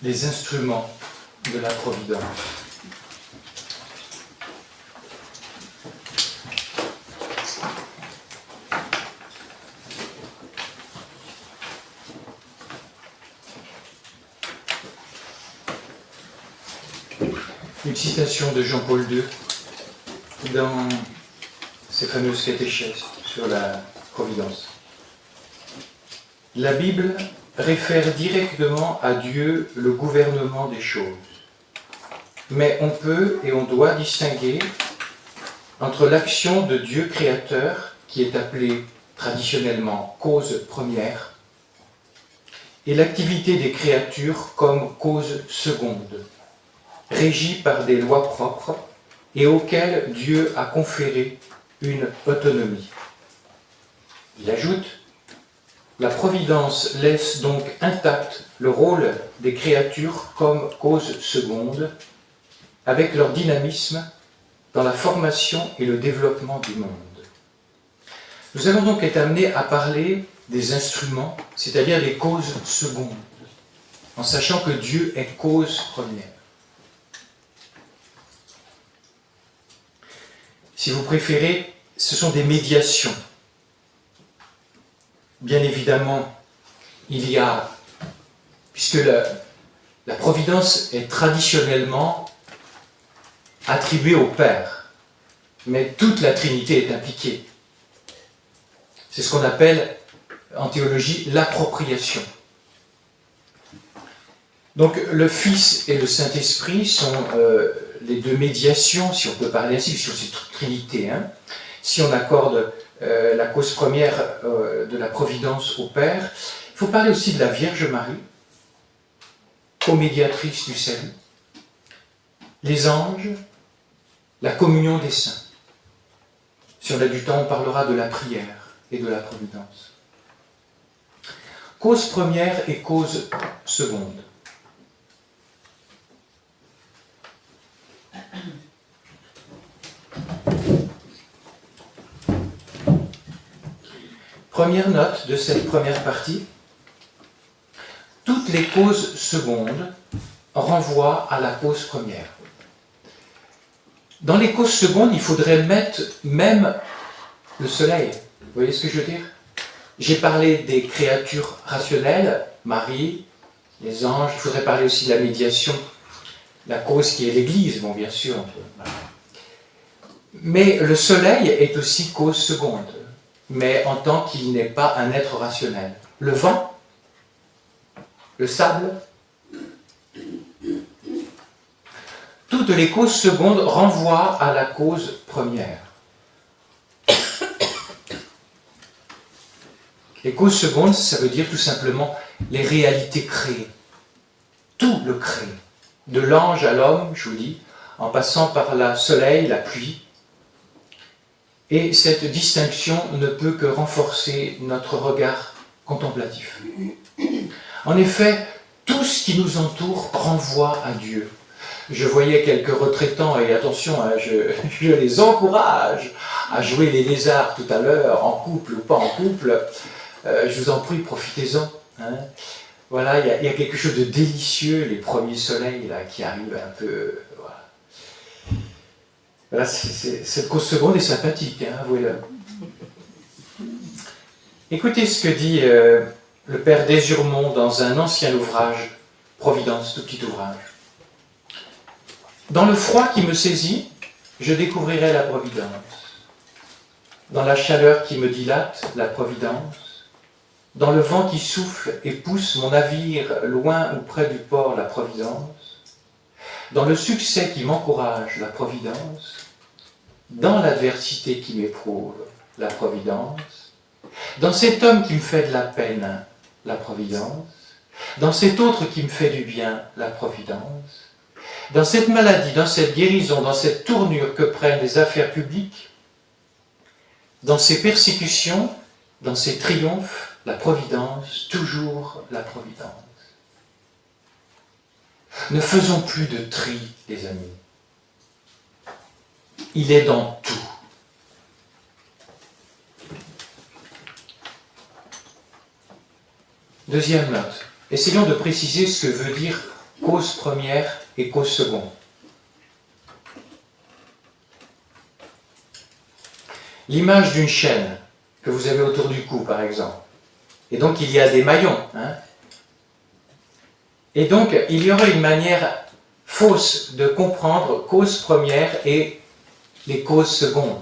les instruments de la providence. Une citation de Jean-Paul II dans ses fameuses catéchèses sur la providence. La Bible réfère directement à Dieu le gouvernement des choses. Mais on peut et on doit distinguer entre l'action de Dieu créateur, qui est appelée traditionnellement cause première, et l'activité des créatures comme cause seconde, régie par des lois propres et auxquelles Dieu a conféré une autonomie. Il ajoute: la providence laisse donc intact le rôle des créatures comme cause seconde, avec leur dynamisme dans la formation et le développement du monde. Nous allons donc être amenés à parler des instruments, c'est-à-dire des causes secondes, en sachant que Dieu est cause première. Si vous préférez, ce sont des médiations. Bien évidemment, il y a, puisque la providence est traditionnellement attribuée au Père, mais toute la Trinité est impliquée. C'est ce qu'on appelle en théologie l'appropriation. Donc le Fils et le Saint-Esprit sont les deux médiations, si on peut parler ainsi, sur cette Trinité. Si on accorde la cause première de la providence au Père, il faut parler aussi de la Vierge Marie, co-médiatrice du salut, les anges, la communion des saints. Si on a du temps, on parlera de la prière et de la providence. Cause première et cause seconde. Première note de cette première partie: toutes les causes secondes renvoient à la cause première. Dans les causes secondes, il faudrait mettre même le soleil. Vous voyez ce que je veux dire? J'ai parlé des créatures rationnelles, Marie, les anges, il faudrait parler aussi de la médiation, la cause qui est l'Église, bon bien sûr. Mais le soleil est aussi cause seconde, mais en tant qu'il n'est pas un être rationnel. Le vent, le sable, toutes les causes secondes renvoient à la cause première. Les causes secondes, ça veut dire tout simplement les réalités créées. Tout le crée. De l'ange à l'homme, je vous dis, en passant par le soleil, la pluie. Et cette distinction ne peut que renforcer notre regard contemplatif. En effet, tout ce qui nous entoure renvoie à Dieu. Je voyais quelques retraitants, et attention, je les encourage à jouer les lézards tout à l'heure, en couple ou pas en couple. Je vous en prie, profitez-en. Voilà, il y a quelque chose de délicieux, les premiers soleils là, qui arrivent un peu. Voilà, cette cause seconde est sympathique, avouez-le. Écoutez ce que dit le père Désurmont dans un ancien ouvrage, Providence, tout petit ouvrage. Dans le froid qui me saisit, je découvrirai la providence. Dans la chaleur qui me dilate, la providence. Dans le vent qui souffle et pousse mon navire loin ou près du port, la providence. Dans le succès qui m'encourage, la providence. Dans l'adversité qui m'éprouve, la providence. Dans cet homme qui me fait de la peine, la providence. Dans cet autre qui me fait du bien, la providence. Dans cette maladie, dans cette guérison, dans cette tournure que prennent les affaires publiques, dans ces persécutions, dans ces triomphes, la providence, toujours la providence. Ne faisons plus de tri, les amis. Il est dans tout. Deuxième note. Essayons de préciser ce que veut dire cause première et cause seconde. L'image d'une chaîne que vous avez autour du cou, par exemple. Et donc, il y a des maillons. Et donc, il y aurait une manière fausse de comprendre cause première et les causes secondes.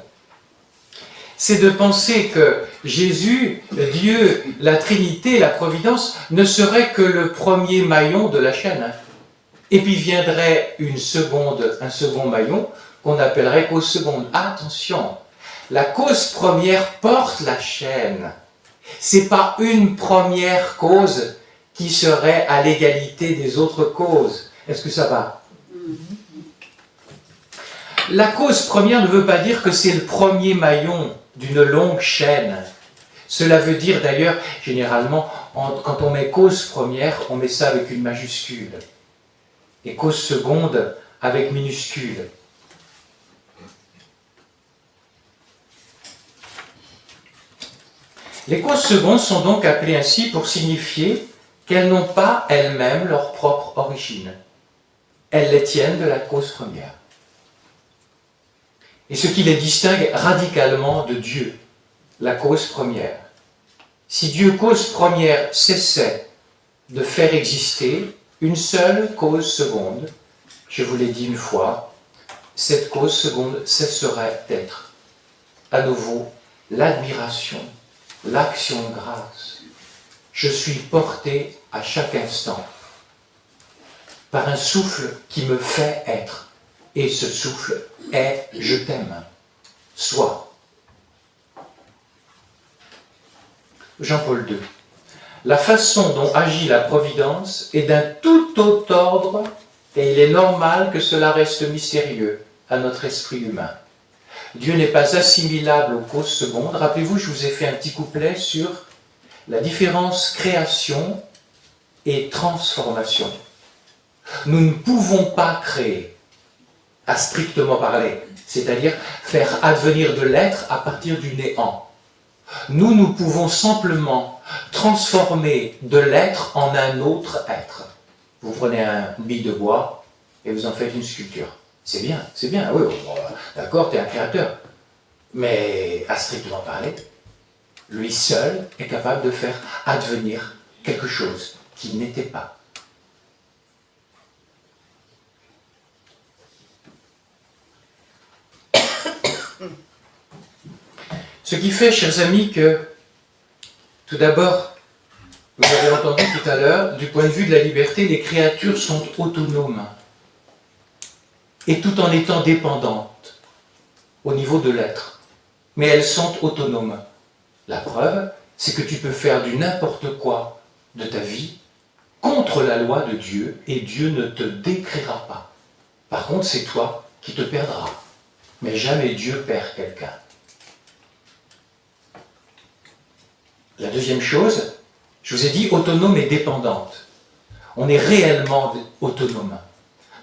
C'est de penser que Jésus, Dieu, la Trinité, la Providence, ne serait que le premier maillon de la chaîne. Et puis viendrait un second maillon qu'on appellerait cause seconde. Attention, la cause première porte la chaîne. C'est pas une première cause qui serait à l'égalité des autres causes. Est-ce que ça va? La cause première ne veut pas dire que c'est le premier maillon d'une longue chaîne. Cela veut dire d'ailleurs, généralement, quand on met cause première, on met ça avec une majuscule. Et cause seconde avec minuscule. Les causes secondes sont donc appelées ainsi pour signifier qu'elles n'ont pas elles-mêmes leur propre origine. Elles les tiennent de la cause première. Et ce qui les distingue radicalement de Dieu, la cause première. Si Dieu, cause première, cessait de faire exister une seule cause seconde, je vous l'ai dit une fois, cette cause seconde cesserait d'être à nouveau l'admiration, l'action de grâce. Je suis porté à chaque instant par un souffle qui me fait être. Et ce souffle est « je t'aime ». Sois. Jean-Paul II. La façon dont agit la Providence est d'un tout autre ordre et il est normal que cela reste mystérieux à notre esprit humain. Dieu n'est pas assimilable aux causes secondes. Rappelez-vous, je vous ai fait un petit couplet sur la différence création et transformation. Nous ne pouvons pas créer, à strictement parler, c'est-à-dire faire advenir de l'être à partir du néant. Nous pouvons simplement transformer de l'être en un autre être. Vous prenez une bille de bois et vous en faites une sculpture. C'est bien, oui, bon, d'accord, tu es un créateur. Mais à strictement parler, lui seul est capable de faire advenir quelque chose qui n'était pas. Ce qui fait, chers amis, que, tout d'abord, vous avez entendu tout à l'heure, du point de vue de la liberté, les créatures sont autonomes, et tout en étant dépendantes au niveau de l'être. Mais elles sont autonomes. La preuve, c'est que tu peux faire du n'importe quoi de ta vie contre la loi de Dieu, et Dieu ne te décrira pas. Par contre, c'est toi qui te perdras. Mais jamais Dieu perd quelqu'un. La deuxième chose, je vous ai dit autonome et dépendante. On est réellement autonome.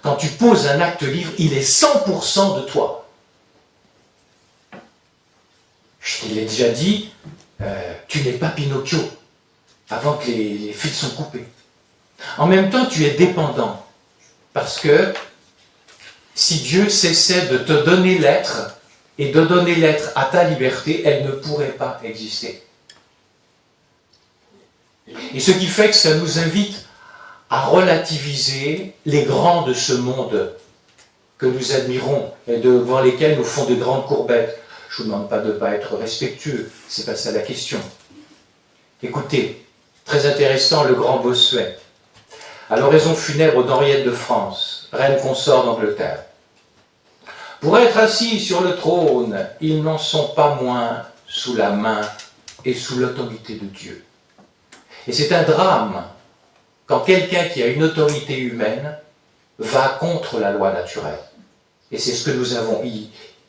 Quand tu poses un acte libre, il est 100% de toi. Je te l'ai déjà dit, tu n'es pas Pinocchio avant que les fils sont coupés. En même temps, tu es dépendant. Parce que si Dieu cessait de te donner l'être et de donner l'être à ta liberté, elle ne pourrait pas exister. Et ce qui fait que ça nous invite à relativiser les grands de ce monde que nous admirons et devant lesquels nous font de grandes courbettes. Je ne vous demande pas de ne pas être respectueux, c'est pas ça la question. Écoutez, très intéressant, le grand Bossuet. À l'oraison funèbre d'Henriette de France, reine consort d'Angleterre. Pour être assis sur le trône, ils n'en sont pas moins sous la main et sous l'autorité de Dieu. Et c'est un drame quand quelqu'un qui a une autorité humaine va contre la loi naturelle. Et c'est ce que nous avons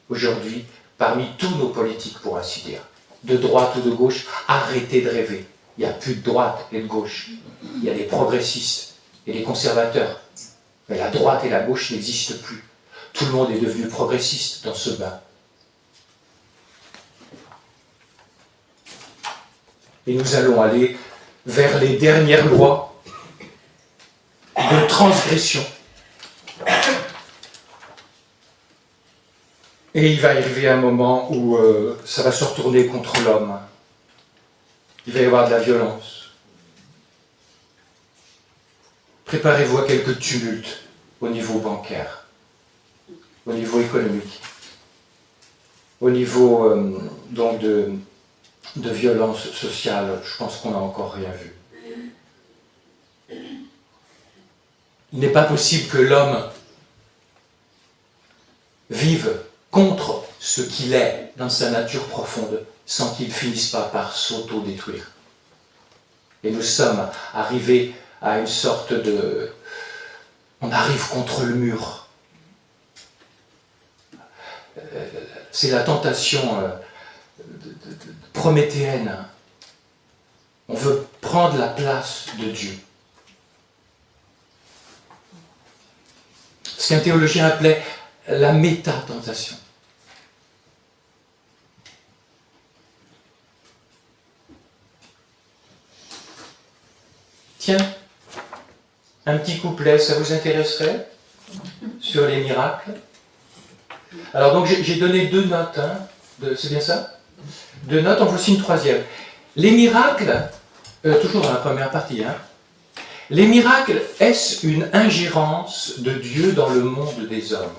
aujourd'hui parmi tous nos politiques, pour ainsi dire. De droite ou de gauche, arrêtez de rêver. Il n'y a plus de droite et de gauche. Il y a les progressistes et les conservateurs. Mais la droite et la gauche n'existent plus. Tout le monde est devenu progressiste dans ce bain. Et nous allons aller vers les dernières lois de transgression. Et il va arriver un moment où ça va se retourner contre l'homme. Il va y avoir de la violence. Préparez-vous à quelques tumultes au niveau bancaire, au niveau économique, au niveau donc de violence sociale. Je pense qu'on n'a encore rien vu. Il n'est pas possible que l'homme vive contre ce qu'il est dans sa nature profonde sans qu'il finisse pas par s'auto-détruire. Et nous sommes arrivés à une sorte de... On arrive contre le mur. C'est la tentation prométhéenne. On veut prendre la place de Dieu. Ce qu'un théologien appelait la méta-tentation. Tiens, un petit couplet, ça vous intéresserait? Sur les miracles. Alors donc j'ai donné 2 notes, hein, c'est bien ça? 2 notes, en voici une 3e. Les miracles, toujours dans la première partie, hein, les miracles, est-ce une ingérence de Dieu dans le monde des hommes?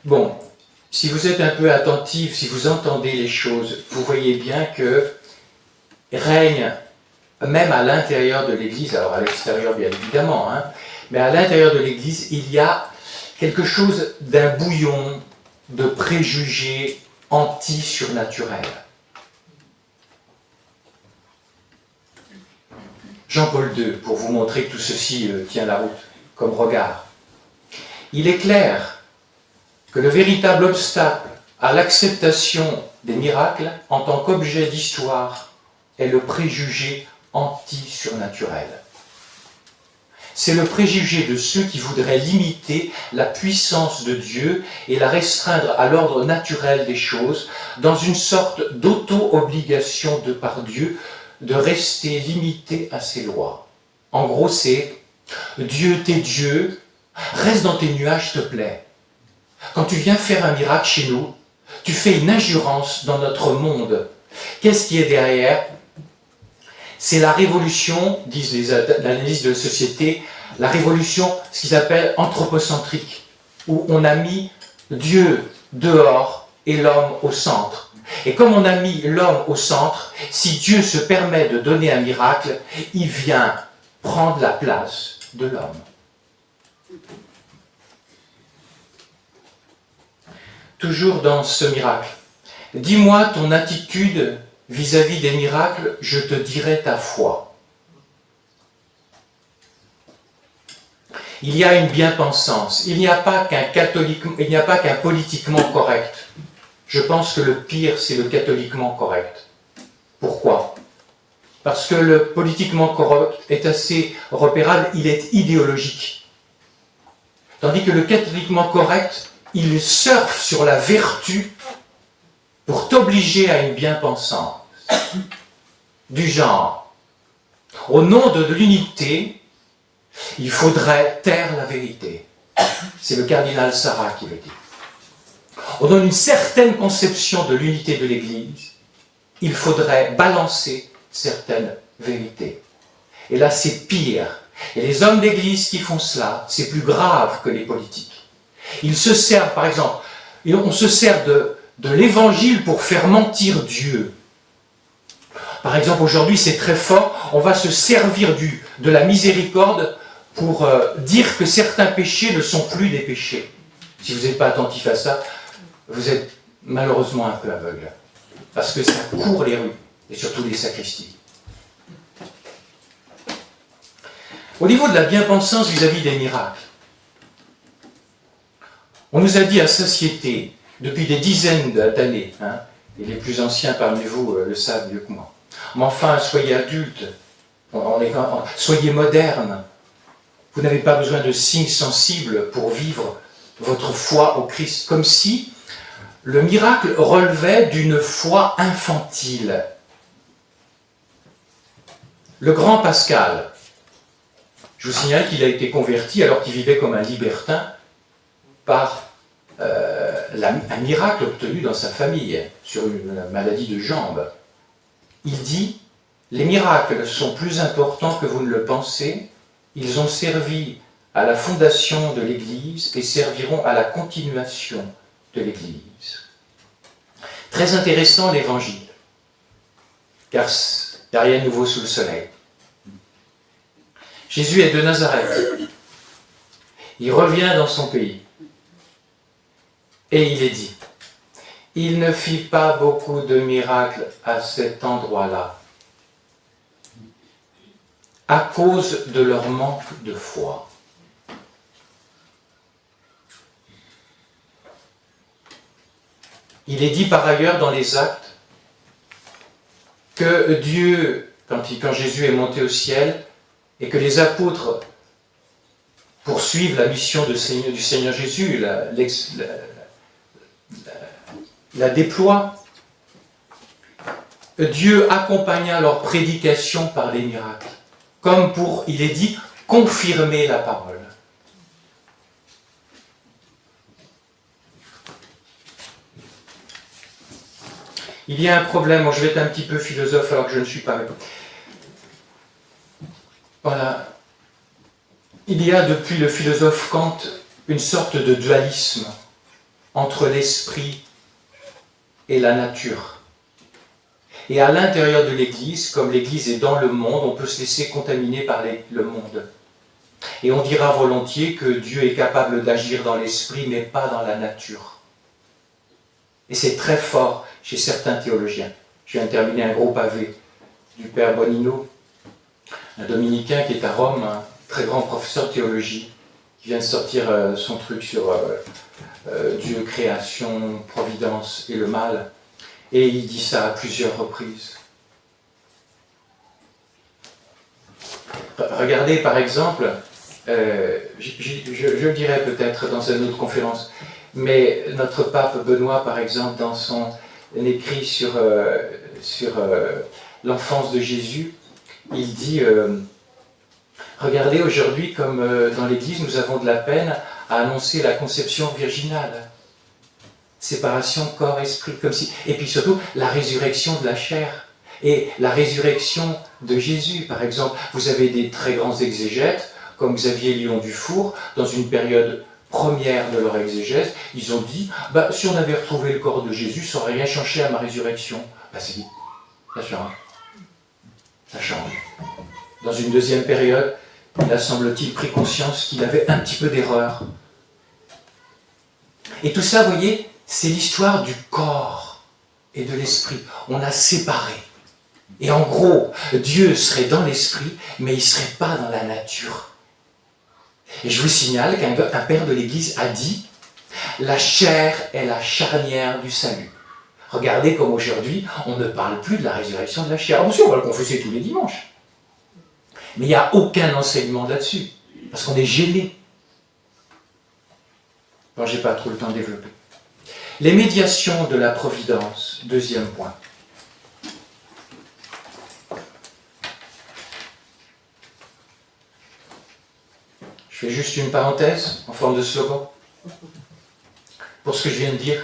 Bon, si vous êtes un peu attentif, si vous entendez les choses, vous voyez bien que règne, même à l'intérieur de l'Église, alors à l'extérieur bien évidemment, hein, mais à l'intérieur de l'Église, il y a quelque chose d'un bouillon de préjugés anti-surnaturels. Jean-Paul II, pour vous montrer que tout ceci tient la route comme regard. Il est clair que le véritable obstacle à l'acceptation des miracles en tant qu'objet d'histoire est le préjugé anti-surnaturel. C'est le préjugé de ceux qui voudraient limiter la puissance de Dieu et la restreindre à l'ordre naturel des choses dans une sorte d'auto-obligation de par Dieu de rester limité à ses lois. En gros, c'est « Dieu, t'es Dieu, reste dans tes nuages, te plaît. Quand tu viens faire un miracle chez nous, tu fais une injurance dans notre monde. Qu'est-ce qui est derrière ? C'est la révolution, disent les analystes de la société, la révolution, ce qu'ils appellent anthropocentrique, où on a mis Dieu dehors et l'homme au centre. Et comme on a mis l'homme au centre, si Dieu se permet de donner un miracle, il vient prendre la place de l'homme. Toujours dans ce miracle. Dis-moi ton attitude vis-à-vis des miracles, je te dirai ta foi. Il y a une bien-pensance. Il n'y a pas qu'un politiquement correct. Je pense que le pire, c'est le catholiquement correct. Pourquoi ? Parce que le politiquement correct est assez repérable, il est idéologique. Tandis que le catholiquement correct, il surfe sur la vertu pour t'obliger à une bien-pensance. Du genre, au nom de l'unité, il faudrait taire la vérité. C'est le cardinal Sarah qui le dit. Au nom d'une certaine conception de l'unité de l'Église, il faudrait balancer certaines vérités. Et là, c'est pire. Et les hommes d'Église qui font cela, c'est plus grave que les politiques. Ils se servent, par exemple, on se sert de l'Évangile pour faire mentir Dieu. Par exemple, aujourd'hui, c'est très fort, on va se servir de la miséricorde pour dire que certains péchés ne sont plus des péchés. Si vous n'êtes pas attentif à ça, vous êtes malheureusement un peu aveugle. Parce que ça court les rues, et surtout les sacristies. Au niveau de la bien-pensance vis-à-vis des miracles, on nous a dit à satiété, depuis des dizaines d'années, hein, et les plus anciens parmi vous le savent mieux que moi, mais enfin, soyez adultes, soyez modernes, vous n'avez pas besoin de signes sensibles pour vivre votre foi au Christ, comme si le miracle relevait d'une foi infantile. Le grand Pascal, je vous signale qu'il a été converti alors qu'il vivait comme un libertin par un miracle obtenu dans sa famille sur une maladie de jambes. Il dit « Les miracles sont plus importants que vous ne le pensez, ils ont servi à la fondation de l'Église et serviront à la continuation de l'Église. » Très intéressant l'Évangile, car il n'y a rien de nouveau sous le soleil. Jésus est de Nazareth. Il revient dans son pays. Et il est dit, il ne fit pas beaucoup de miracles à cet endroit-là, à cause de leur manque de foi. Il est dit par ailleurs dans les Actes que Dieu, quand Jésus est monté au ciel, et que les apôtres poursuivent la mission du Seigneur Jésus, la déploient, Dieu accompagna leur prédication par des miracles, comme pour, il est dit, confirmer la parole. Il y a un problème, je vais être un petit peu philosophe alors que je ne suis pas. Voilà. Il y a depuis le philosophe Kant une sorte de dualisme entre l'esprit et la nature. Et à l'intérieur de l'Église, comme l'Église est dans le monde, on peut se laisser contaminer par le monde. Et on dira volontiers que Dieu est capable d'agir dans l'esprit, mais pas dans la nature. Et c'est très fort chez certains théologiens. Je viens de terminer un gros pavé du père Bonino, un dominicain qui est à Rome, un très grand professeur de théologie, qui vient de sortir son truc sur Dieu, création, providence et le mal. Et il dit ça à plusieurs reprises. Regardez par exemple, je le dirai peut-être dans une autre conférence, mais notre pape Benoît par exemple dans son écrit sur l'enfance de Jésus, il dit regardez aujourd'hui comme dans l'Église nous avons de la peine à annoncer la conception virginale. Séparation corps-esprit, comme si... Et puis surtout, la résurrection de la chair. Et la résurrection de Jésus, par exemple. Vous avez des très grands exégètes, comme Xavier Lion Dufour, dans une période première de leur exégèse, ils ont dit, si on avait retrouvé le corps de Jésus, ça n'aurait rien changé à ma résurrection. C'est dit, ça change. Ça change. Dans une deuxième période, il a semble-t-il pris conscience qu'il avait un petit peu d'erreur. Et tout ça, vous voyez, c'est l'histoire du corps et de l'esprit. On a séparé. Et en gros, Dieu serait dans l'esprit, mais il ne serait pas dans la nature. Et je vous signale qu'un père de l'Église a dit « La chair est la charnière du salut ». Regardez comme aujourd'hui, on ne parle plus de la résurrection de la chair. Bien sûr, on va le confesser tous les dimanches. Mais il n'y a aucun enseignement là-dessus, parce qu'on est gêné. Bon, je n'ai pas trop le temps de développer. Les médiations de la providence, deuxième point. Je fais juste une parenthèse en forme de slogan pour ce que je viens de dire.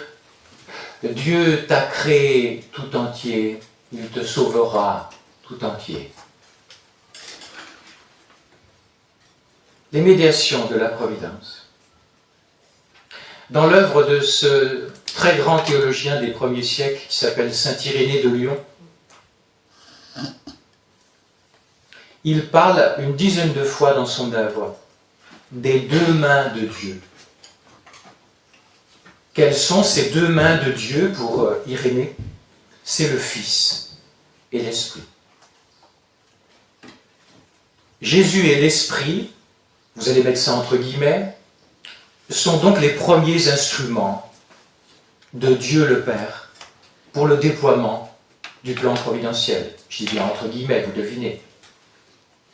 Dieu t'a créé tout entier, il te sauvera tout entier. Les médiations de la providence. Dans l'œuvre de ce très grand théologien des premiers siècles qui s'appelle saint Irénée de Lyon, il parle une dizaine de fois dans son œuvre des deux mains de Dieu. Quelles sont ces deux mains de Dieu pour Irénée? C'est le Fils et l'Esprit. Jésus et l'Esprit, vous allez mettre ça entre guillemets, sont donc les premiers instruments de Dieu le Père pour le déploiement du plan providentiel. Je dis bien entre guillemets, vous devinez.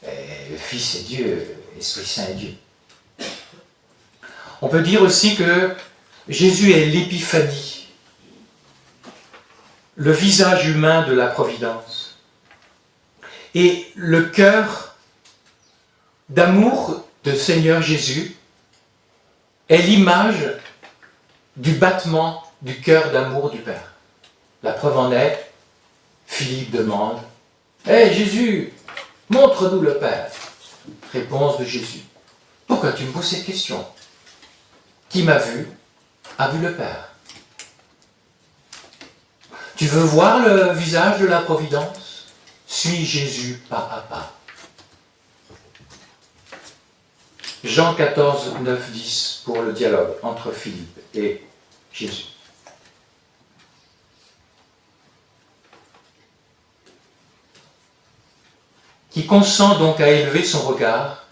Le Fils est Dieu, l'Esprit Saint est Dieu. On peut dire aussi que Jésus est l'épiphanie, le visage humain de la providence. Et le cœur d'amour de Seigneur Jésus est l'image du battement du cœur d'amour du Père. La preuve en est, Philippe demande « Hé Jésus, montre-nous le Père !» Réponse de Jésus « Pourquoi tu me poses cette question? Qui m'a vu a vu le Père. » Tu veux voir le visage de la providence? Suis Jésus pas à pas. Jean 14, 9, 10 pour le dialogue entre Philippe et Jésus. Qui consent donc à élever son regard,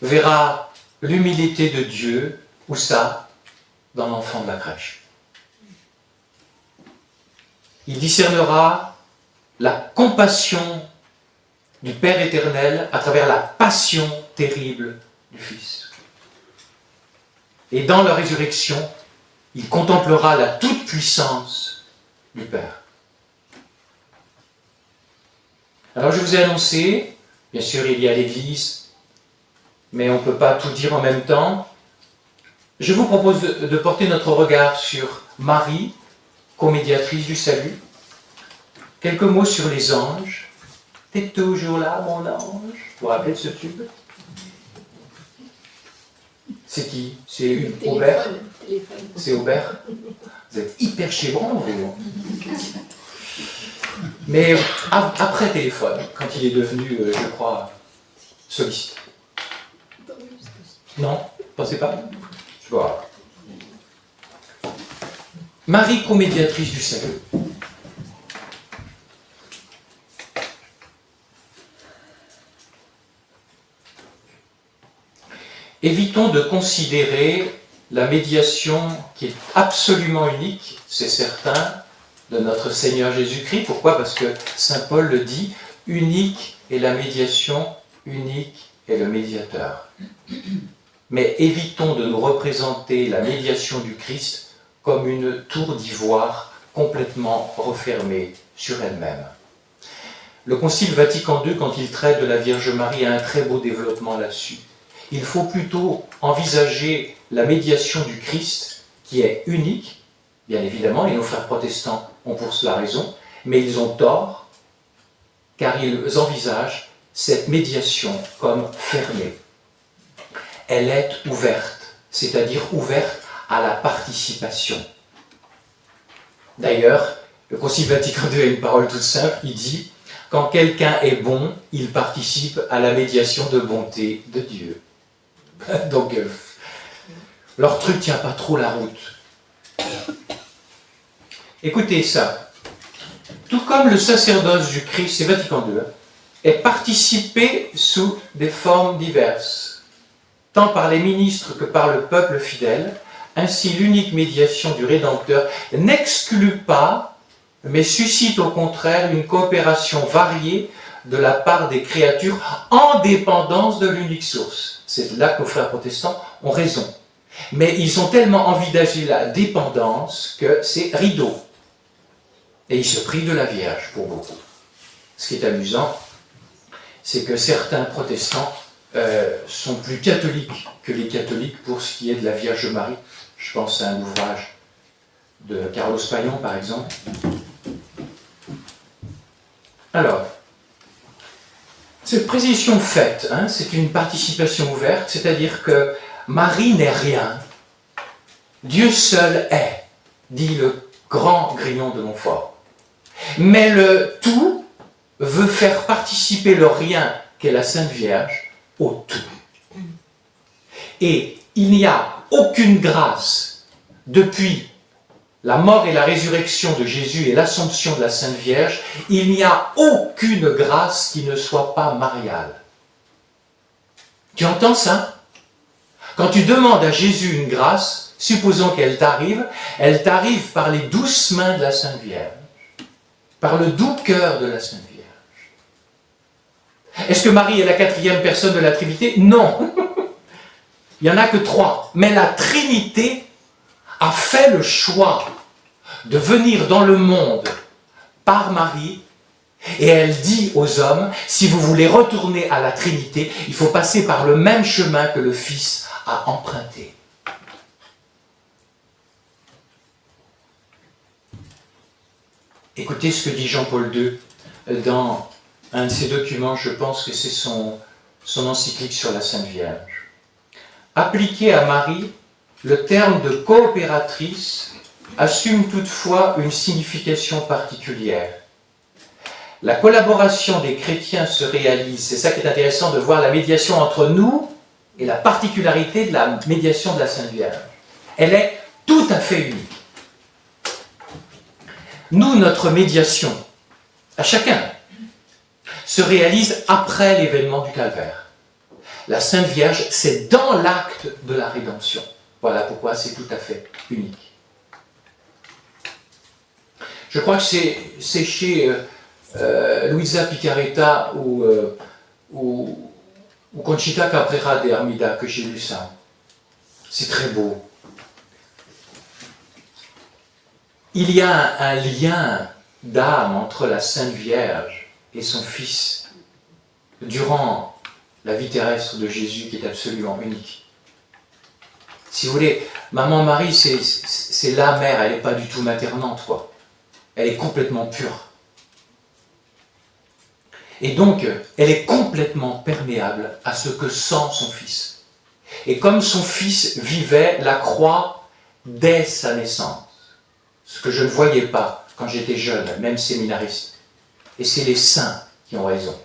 verra l'humilité de Dieu, où ça? Dans l'enfant de la crèche. Il discernera la compassion du Père éternel à travers la passion terrible du Fils. Et dans la résurrection, il contemplera la toute-puissance du Père. Alors je vous ai annoncé, bien sûr il y a l'Église, mais on ne peut pas tout dire en même temps. Je vous propose de porter notre regard sur Marie, comédiatrice du salut. Quelques mots sur les anges. T'es toujours là, mon ange. Vous vous rappelez de ce tube? C'est qui? C'est Aubert? C'est Aubert? Vous êtes hyper chébrant, vous. Mais après téléphone, quand il est devenu, je crois, soliste. Non? Pensez pas? Je vois. Marie, comédiatrice du salut. Évitons de considérer la médiation qui est absolument unique, c'est certain, de notre Seigneur Jésus-Christ. Pourquoi? Parce que saint Paul le dit, unique est la médiation, unique est le médiateur. Mais évitons de nous représenter la médiation du Christ comme une tour d'ivoire complètement refermée sur elle-même. Le Concile Vatican II, quand il traite de la Vierge Marie, a un très beau développement là-dessus. Il faut plutôt envisager la médiation du Christ qui est unique, bien évidemment, et nos frères protestants ont pour cela raison, mais ils ont tort, car ils envisagent cette médiation comme fermée. Elle est ouverte, c'est-à-dire ouverte à la participation. D'ailleurs, le Concile Vatican II a une parole toute simple, il dit « Quand quelqu'un est bon, il participe à la médiation de bonté de Dieu. » Donc, leur truc ne tient pas trop la route. Écoutez ça. Tout comme le sacerdoce du Christ, c'est Vatican II, est participé sous des formes diverses, tant par les ministres que par le peuple fidèle, ainsi l'unique médiation du Rédempteur n'exclut pas, mais suscite au contraire une coopération variée de la part des créatures en dépendance de l'unique source. C'est là que nos frères protestants ont raison. Mais ils ont tellement envisagé la dépendance que c'est rideau. Et ils se prient de la Vierge pour beaucoup. Ce qui est amusant, c'est que certains protestants sont plus catholiques que les catholiques pour ce qui est de la Vierge Marie. Je pense à un ouvrage de Carlos Payon, par exemple. Alors, cette précision faite, c'est une participation ouverte, c'est-à-dire que Marie n'est rien, Dieu seul est, dit le grand Grillon de Montfort. Mais le tout veut faire participer le rien qu'est la Sainte Vierge au tout. Et il n'y a aucune grâce depuis la mort et la résurrection de Jésus et l'assomption de la Sainte Vierge, il n'y a aucune grâce qui ne soit pas mariale. Tu entends ça? Quand tu demandes à Jésus une grâce, supposons qu'elle t'arrive par les douces mains de la Sainte Vierge, par le doux cœur de la Sainte Vierge. Est-ce que Marie est la quatrième personne de la Trinité? Non. Il n'y en a que 3. Mais la Trinité a fait le choix de venir dans le monde par Marie Et elle dit aux hommes, si vous voulez retourner à la Trinité, il faut passer par le même chemin que le Fils a emprunté. Écoutez ce que dit Jean-Paul II dans un de ses documents, je pense que c'est son encyclique sur la Sainte Vierge. Appliqué à Marie, le terme de coopératrice assume toutefois une signification particulière. La collaboration des chrétiens se réalise, c'est ça qui est intéressant de voir la médiation entre nous et la particularité de la médiation de la Sainte Vierge. Elle est tout à fait unique. Nous, notre médiation, à chacun, se réalise après l'événement du Calvaire. La Sainte Vierge, c'est dans l'acte de la rédemption. Voilà pourquoi c'est tout à fait unique. Je crois que c'est chez Luisa Picaretta ou Conchita Cabrera de Armida que j'ai lu ça. C'est très beau. Il y a un lien d'âme entre la Sainte Vierge et son Fils durant la vie terrestre de Jésus qui est absolument unique. Si vous voulez, Maman Marie, c'est la mère, elle n'est pas du tout maternante, quoi. Elle est complètement pure. Et donc, elle est complètement perméable à ce que sent son Fils. Et comme son Fils vivait la croix dès sa naissance, ce que je ne voyais pas quand j'étais jeune, même séminariste. Et c'est les saints qui ont raison.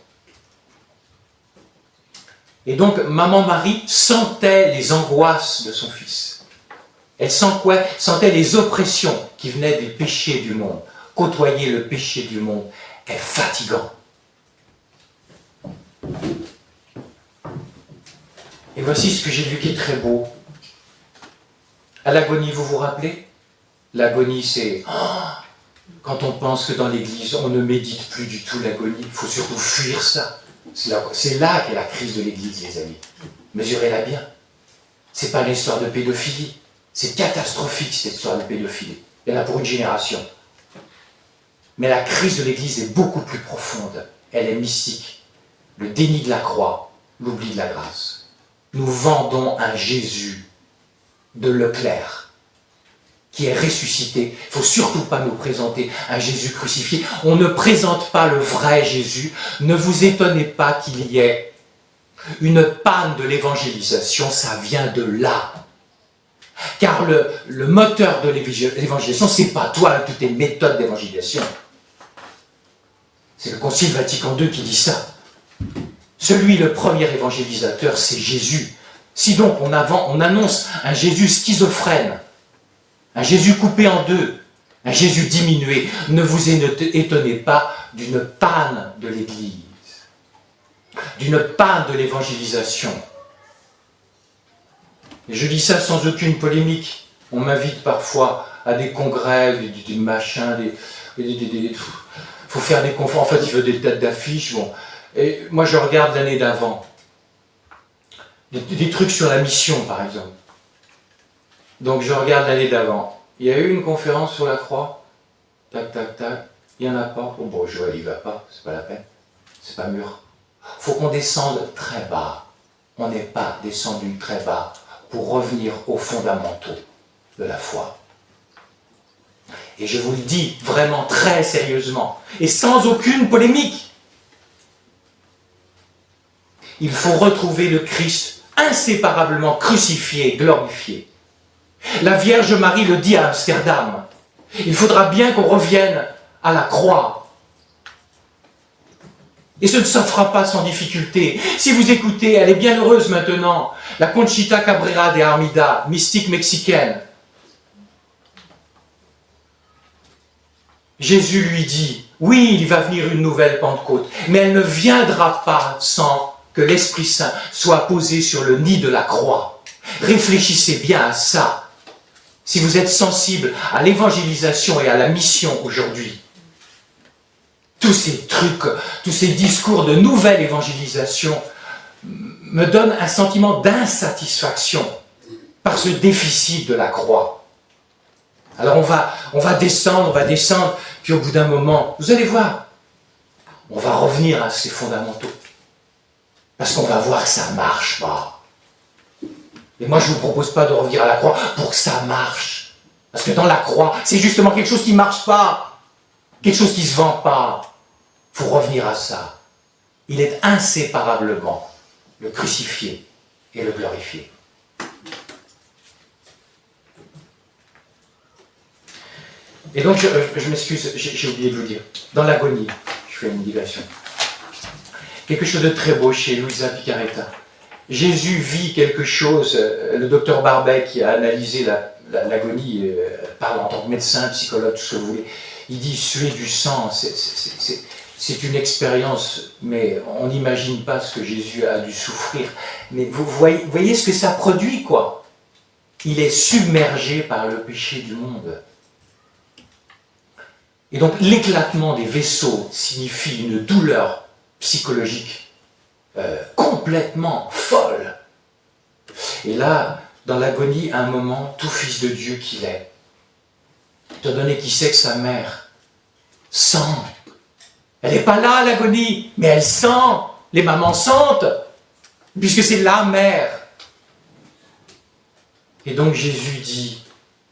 Et donc, Maman Marie sentait les angoisses de son Fils. Elle sentait les oppressions qui venaient des péchés du monde. Côtoyer le péché du monde est fatigant. Et voici ce que j'ai vu qui est très beau. À l'agonie, vous vous rappelez ? L'agonie, c'est quand on pense que dans l'Église, on ne médite plus du tout l'agonie. Il faut surtout fuir ça. C'est là qu'est la crise de l'Église, les amis. Mesurez-la bien. C'est pas l'histoire de pédophilie. C'est catastrophique, cette histoire de pédophilie. Il y en a pour une génération. Mais la crise de l'Église est beaucoup plus profonde. Elle est mystique. Le déni de la croix, l'oubli de la grâce. Nous vendons un Jésus de Leclerc qui est ressuscité. Il ne faut surtout pas nous présenter un Jésus crucifié. On ne présente pas le vrai Jésus. Ne vous étonnez pas qu'il y ait une panne de l'évangélisation, ça vient de là. Car le moteur de l'évangélisation, ce n'est pas toi avec toutes tes méthodes d'évangélisation. C'est le Concile Vatican II qui dit ça. Le premier évangélisateur, c'est Jésus. Si donc on annonce un Jésus schizophrène, un Jésus coupé en deux, un Jésus diminué, ne vous étonnez pas d'une panne de l'Église, d'une panne de l'évangélisation. Et je dis ça sans aucune polémique. On m'invite parfois à des congrès, des machins, faut faire des conférences, en fait il faut des têtes d'affiche. Bon. Et moi je regarde l'année d'avant, des trucs sur la mission par exemple. Donc je regarde l'année d'avant. Il y a eu une conférence sur la croix. Tac, tac, tac. Il n'y en a pas. Bon, Joël, il ne va pas. C'est pas la peine. C'est pas mûr. Il faut qu'on descende très bas. On n'est pas descendu très bas pour revenir aux fondamentaux de la foi. Et je vous le dis vraiment très sérieusement et sans aucune polémique. Il faut retrouver le Christ inséparablement crucifié, glorifié. La Vierge Marie le dit à Amsterdam. Il faudra bien qu'on revienne à la croix. Et ce ne se fera pas sans difficulté. Si vous écoutez, elle est bien heureuse maintenant, la Conchita Cabrera de Armida, mystique mexicaine. Jésus lui dit, oui, il va venir une nouvelle Pentecôte, mais elle ne viendra pas sans que l'Esprit Saint soit posé sur le nid de la croix. Réfléchissez bien à ça. Si vous êtes sensible à l'évangélisation et à la mission aujourd'hui, tous ces trucs, tous ces discours de nouvelle évangélisation me donnent un sentiment d'insatisfaction par ce déficit de la croix. Alors on va descendre, puis au bout d'un moment, vous allez voir, on va revenir à ces fondamentaux. Parce qu'on va voir que ça ne marche pas. Et moi, je ne vous propose pas de revenir à la croix pour que ça marche. Parce que dans la croix, c'est justement quelque chose qui ne marche pas. Quelque chose qui ne se vend pas. Il faut revenir à ça. Il est inséparablement le crucifié et le glorifié. Et donc, je m'excuse, j'ai oublié de vous dire. Dans l'agonie, je fais une digression. Quelque chose de très beau chez Luisa Picaretta. Jésus vit quelque chose, le docteur Barbet qui a analysé l'agonie, parle en tant que médecin, psychologue, tout ce que vous voulez, il dit suer du sang, c'est une expérience, mais on n'imagine pas ce que Jésus a dû souffrir. Mais vous voyez ce que ça produit, quoi. Il est submergé par le péché du monde. Et donc l'éclatement des vaisseaux signifie une douleur psychologique complètement folle. Et là, dans l'agonie, à un moment, tout fils de Dieu qu'il est, étant donné qu'il sait que sa mère sent, elle n'est pas là à l'agonie, mais elle sent, les mamans sentent, puisque c'est la mère. Et donc Jésus dit,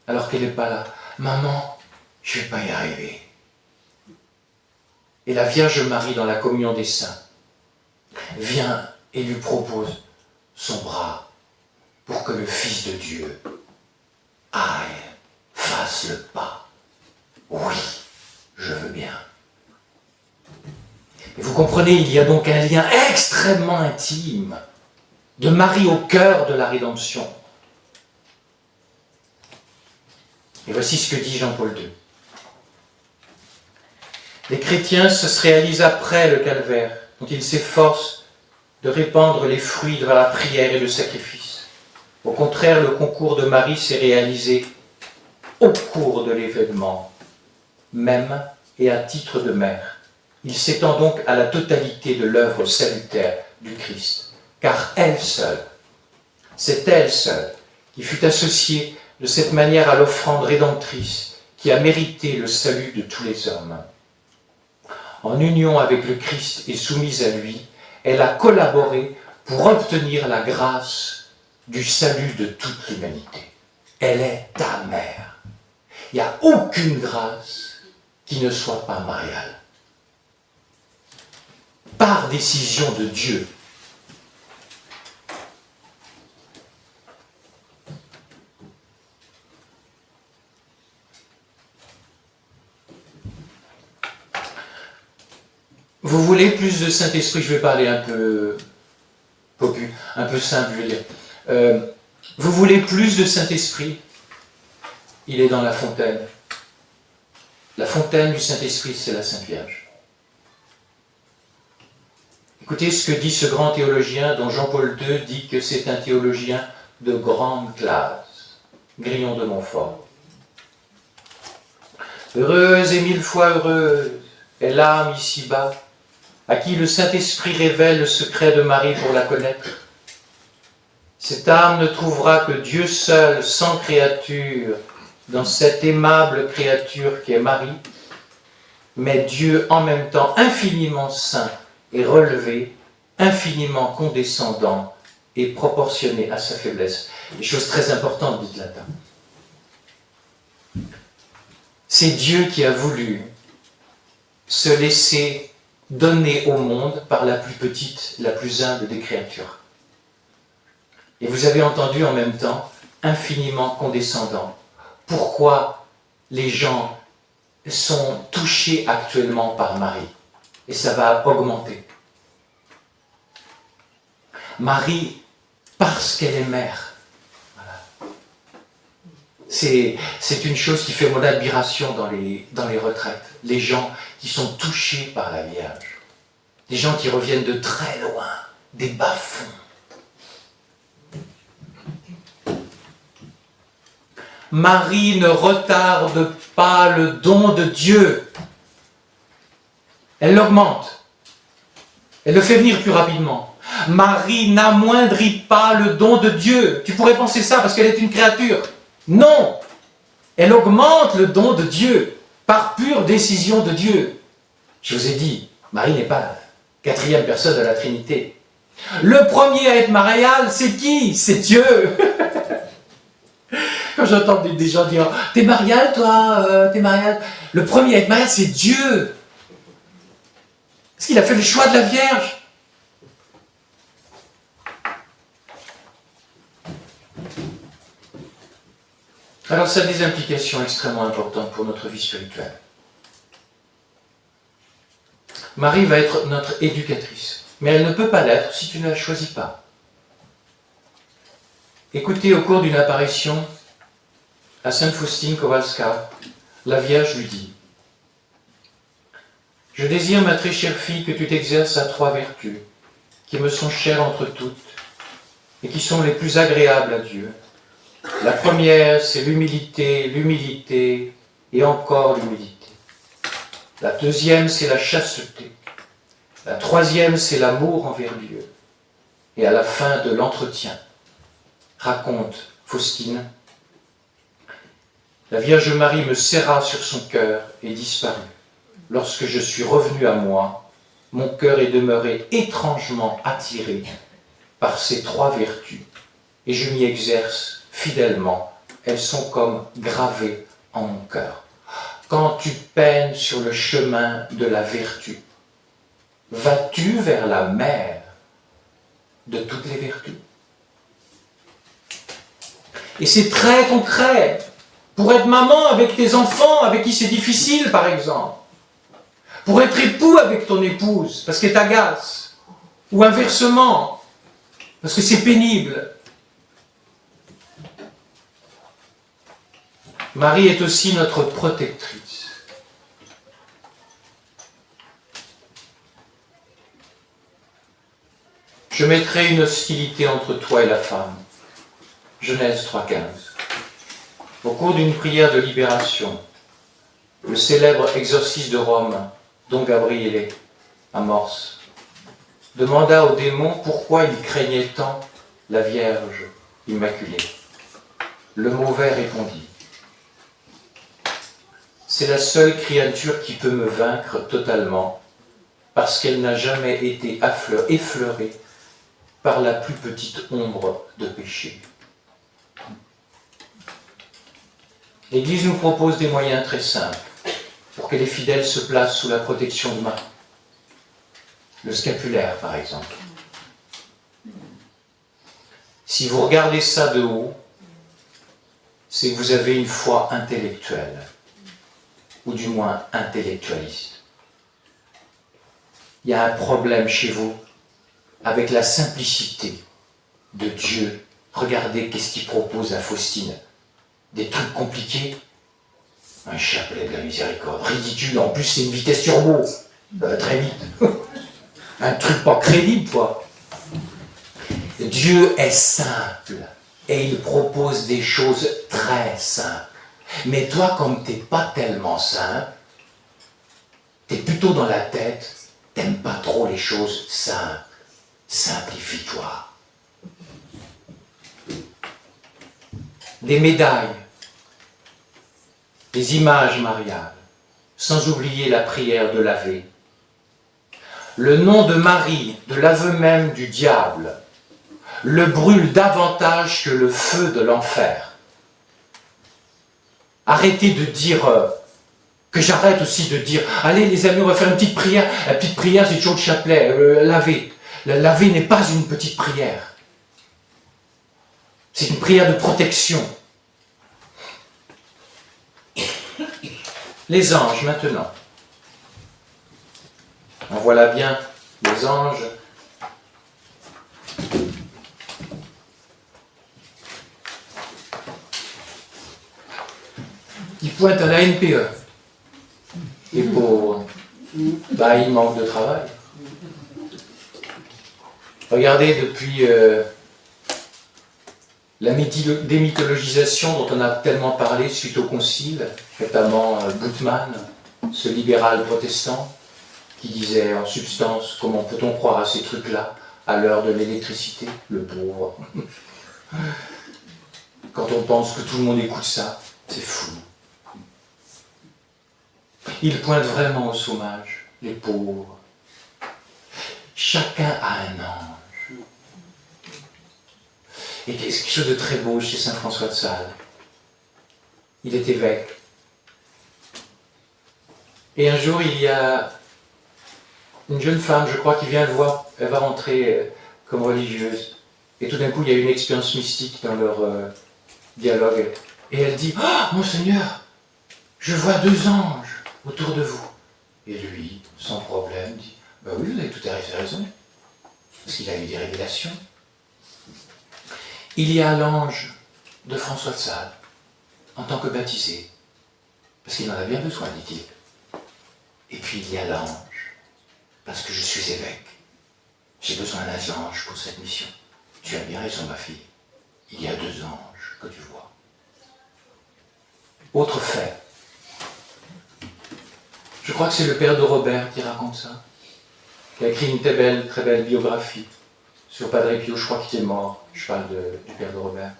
alors qu'elle n'est pas là, maman, je ne vais pas y arriver. Et la Vierge Marie, dans la communion des saints, vient et lui propose son bras pour que le Fils de Dieu aille, fasse le pas. Oui, je veux bien. Et vous comprenez, il y a donc un lien extrêmement intime de Marie au cœur de la rédemption. Et voici ce que dit Jean-Paul II. Les chrétiens se réalisent après le calvaire, dont ils s'efforcent de répandre les fruits de la prière et le sacrifice. Au contraire, le concours de Marie s'est réalisé au cours de l'événement, même et à titre de mère. Il s'étend donc à la totalité de l'œuvre salutaire du Christ, car elle seule, c'est elle seule qui fut associée de cette manière à l'offrande rédemptrice qui a mérité le salut de tous les hommes. En union avec le Christ et soumise à lui, elle a collaboré pour obtenir la grâce du salut de toute l'humanité. Elle est ta mère. Il n'y a aucune grâce qui ne soit pas mariale. Par décision de Dieu. Vous voulez plus de Saint-Esprit? Je vais parler un peu un peu simple, je veux dire. Vous voulez plus de Saint-Esprit? Il est dans la fontaine. La fontaine du Saint-Esprit, c'est la Sainte Vierge. Écoutez ce que dit ce grand théologien dont Jean-Paul II dit que c'est un théologien de grande classe. Grillon de Montfort. Heureuse et mille fois heureuse est l'âme ici-bas, à qui le Saint-Esprit révèle le secret de Marie pour la connaître. Cette âme ne trouvera que Dieu seul, sans créature, dans cette aimable créature qui est Marie, mais Dieu en même temps infiniment saint et relevé, infiniment condescendant et proportionné à sa faiblesse. Des choses très importantes, dit Latin. C'est Dieu qui a voulu se laisser donner au monde par la plus petite, la plus humble des créatures. Et vous avez entendu en même temps, infiniment condescendant. Pourquoi les gens sont touchés actuellement par Marie? Et ça va augmenter. Marie, parce qu'elle est mère. Voilà. C'est une chose qui fait mon admiration dans les retraites. Les gens qui sont touchés par la Vierge. Des gens qui reviennent de très loin, des bas-fonds. Marie ne retarde pas le don de Dieu. Elle l'augmente. Elle le fait venir plus rapidement. Marie n'amoindrit pas le don de Dieu. Tu pourrais penser ça parce qu'elle est une créature. Non. Elle augmente le don de Dieu par pure décision de Dieu. Je vous ai dit, Marie n'est pas la quatrième personne de la Trinité. Le premier à être marial, c'est qui? C'est Dieu. Quand j'entends des gens dire « T'es marial, toi t'es marial ?» Le premier à être marial, c'est Dieu. Parce qu'il a fait le choix de la Vierge. Alors ça a des implications extrêmement importantes pour notre vie spirituelle. Marie va être notre éducatrice, mais elle ne peut pas l'être si tu ne la choisis pas. Écoutez, au cours d'une apparition à Sainte Faustine Kowalska, la Vierge lui dit « Je désire, ma très chère fille, que tu t'exerces à 3 vertus, qui me sont chères entre toutes, et qui sont les plus agréables à Dieu. La première, c'est l'humilité, l'humilité, et encore l'humilité. La deuxième, c'est la chasteté. La troisième, c'est l'amour envers Dieu. Et à la fin de l'entretien, raconte Faustine, la Vierge Marie me serra sur son cœur et disparut. Lorsque je suis revenu à moi, mon cœur est demeuré étrangement attiré par ces 3 vertus, et je m'y exerce fidèlement. Elles sont comme gravées en mon cœur. Quand tu peines sur le chemin de la vertu, vas-tu vers la mère de toutes les vertus? Et c'est très concret. Pour être maman avec tes enfants, avec qui c'est difficile, par exemple. Pour être époux avec ton épouse, parce qu'elle t'agace. Ou inversement, parce que c'est pénible. Marie est aussi notre protectrice. Je mettrai une hostilité entre toi et la femme. Genèse 3,15. Au cours d'une prière de libération, le célèbre exorcisme de Rome, dont Gabriele amorce, demanda au démon pourquoi il craignait tant la Vierge Immaculée. Le mauvais répondit: c'est la seule créature qui peut me vaincre totalement, parce qu'elle n'a jamais été effleurée par la plus petite ombre de péché. L'Église nous propose des moyens très simples pour que les fidèles se placent sous la protection de Marie. Le scapulaire, par exemple. Si vous regardez ça de haut, c'est que vous avez une foi intellectuelle, ou du moins intellectualiste. Il y a un problème chez vous avec la simplicité de Dieu. Regardez qu'est-ce qu'il propose à Faustine. Des trucs compliqués. Un chapelet de la miséricorde. Ridicule. En plus, c'est une vitesse turbo. Ça va très vite. Un truc pas crédible, quoi. Dieu est simple. Et il propose des choses très simples. Mais toi, comme t'es pas tellement simple, t'es plutôt dans la tête, t'aimes pas trop les choses simples. Simplifie-toi. Des médailles, des images mariales, sans oublier la prière de l'Ave. Le nom de Marie, de l'aveu même du diable, le brûle davantage que le feu de l'enfer. Arrêtez de dire, que j'arrête aussi de dire, allez les amis, on va faire une petite prière. La petite prière, c'est toujours le chapelet, l'Ave. L'Ave n'est pas une petite prière. C'est une prière de protection. Les anges, maintenant. En voilà bien, les anges. Qui pointent à la NPE. Les pauvres. Bah, ils manquent de travail. Regardez, depuis la démythologisation dont on a tellement parlé suite au concile, notamment Bultmann, ce libéral protestant, qui disait en substance, comment peut-on croire à ces trucs-là à l'heure de l'électricité, le pauvre. Quand on pense que tout le monde écoute ça, c'est fou. Il pointe vraiment au chômage, les pauvres, Chacun a un ange. Et il y a quelque chose de très beau chez saint François de Sales. Il est évêque. Et un jour, il y a une jeune femme, je crois, qui vient le voir. Elle va rentrer comme religieuse. Et tout d'un coup, il y a une expérience mystique dans leur dialogue. Et elle dit, « Ah, Monseigneur, je vois 2 anges autour de vous. » Et lui, sans problème, dit, « Ben oui, vous avez tout à fait raison. » Parce qu'il a eu des révélations. Il y a l'ange de François de Sales, en tant que baptisé. Parce qu'il en a bien besoin, dit-il. Et puis il y a l'ange, parce que je suis évêque. J'ai besoin d'un ange pour cette mission. Tu as bien raison, ma fille. Il y a 2 anges que tu vois. Autre fait. Je crois que c'est le père de Robert qui raconte ça, qui a écrit une très belle biographie sur Padre Pio. Je crois qu'il est mort. Je parle du père de Robert.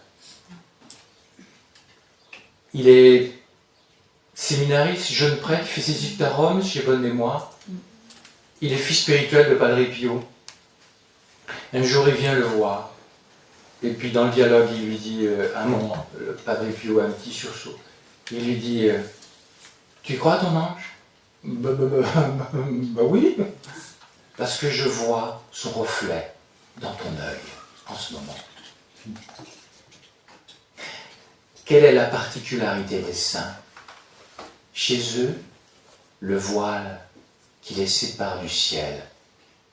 Il est séminariste, jeune prêtre, il fait ses études à Rome, si j'ai bonne mémoire. Il est fils spirituel de Padre Pio. Un jour, il vient le voir. Et puis, dans le dialogue, il lui dit, un moment, le Padre Pio a un petit sursaut. Il lui dit, tu crois à ton ange ? Bah oui. Parce que je vois son reflet dans ton œil en ce moment. Quelle est la particularité des saints ? Chez eux, le voile qui les sépare du ciel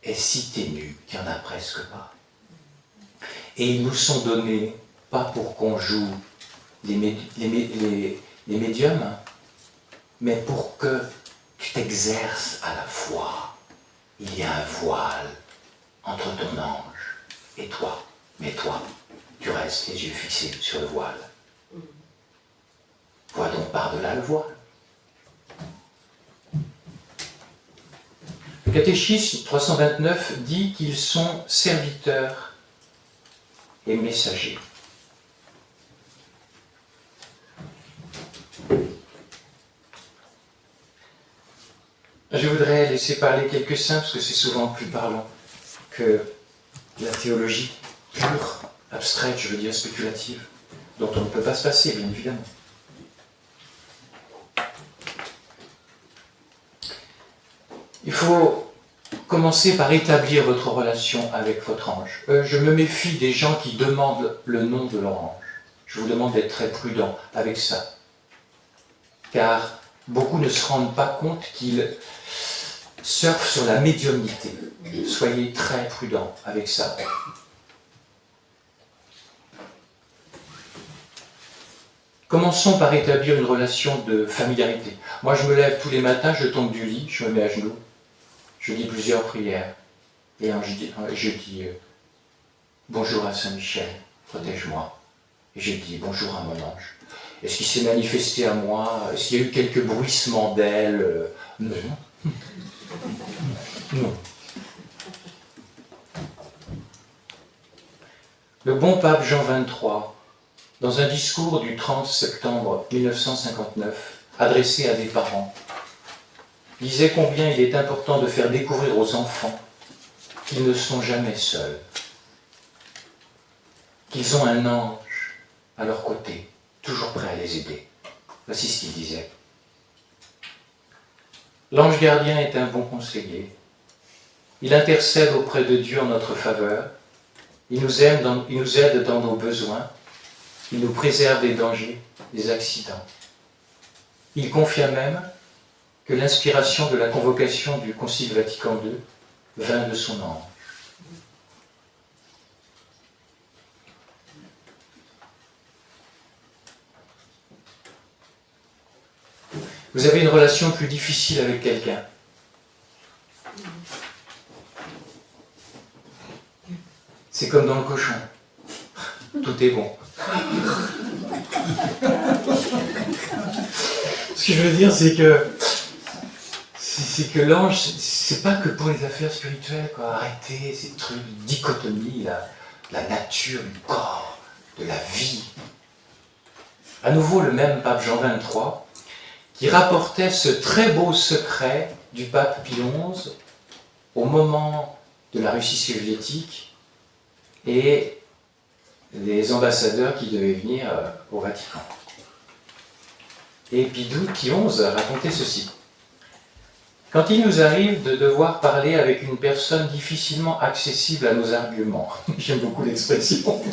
est si ténu qu'il n'y en a presque pas. Et ils nous sont donnés, pas pour qu'on joue les médiums, mais pour que tu t'exerces à la foi. Il y a un voile entre ton ange et toi. Mais toi, tu restes les yeux fixés sur le voile. Vois donc par-delà le voile. Le catéchisme 329 dit qu'ils sont serviteurs et messagers. Je voudrais laisser parler quelques saints, parce que c'est souvent plus parlant que la théologie pure, abstraite, je veux dire spéculative, dont on ne peut pas se passer, bien évidemment. Il faut commencer par établir votre relation avec votre ange. Je me méfie des gens qui demandent le nom de leur ange. Je vous demande d'être très prudent avec ça. Car beaucoup ne se rendent pas compte qu'ils surfent sur la médiumnité. Soyez très prudents avec ça. Commençons par établir une relation de familiarité. Moi, je me lève tous les matins, je tombe du lit, je me mets à genoux, je dis plusieurs prières. Et je dis bonjour à Saint-Michel, protège-moi. Et je dis bonjour à mon ange. Est-ce qu'il s'est manifesté à moi? Est-ce qu'il y a eu quelques bruissements d'ailes? Non. Non. Le bon pape Jean XXIII, dans un discours du 30 septembre 1959, adressé à des parents, disait combien il est important de faire découvrir aux enfants qu'ils ne sont jamais seuls, qu'ils ont un ange à leur côté, toujours prêt à les aider. Voici ce qu'il disait. L'ange gardien est un bon conseiller. Il intercède auprès de Dieu en notre faveur. Il nous aide dans nos besoins. Il nous préserve des dangers, des accidents. Il confia même que l'inspiration de la convocation du Concile Vatican II vint de son ange. Vous avez une relation plus difficile avec quelqu'un. C'est comme dans le cochon. Tout est bon. Ce que je veux dire, c'est que l'ange, c'est pas que pour les affaires spirituelles, quoi. Arrêtez ces trucs de dichotomie, la nature du corps, de la vie. À nouveau, le même pape Jean XXIII, qui rapportait ce très beau secret du pape Pie XI au moment de la Russie soviétique et les ambassadeurs qui devaient venir au Vatican. Et Pie XI racontait ceci. Quand il nous arrive de devoir parler avec une personne difficilement accessible à nos arguments, j'aime beaucoup l'expression,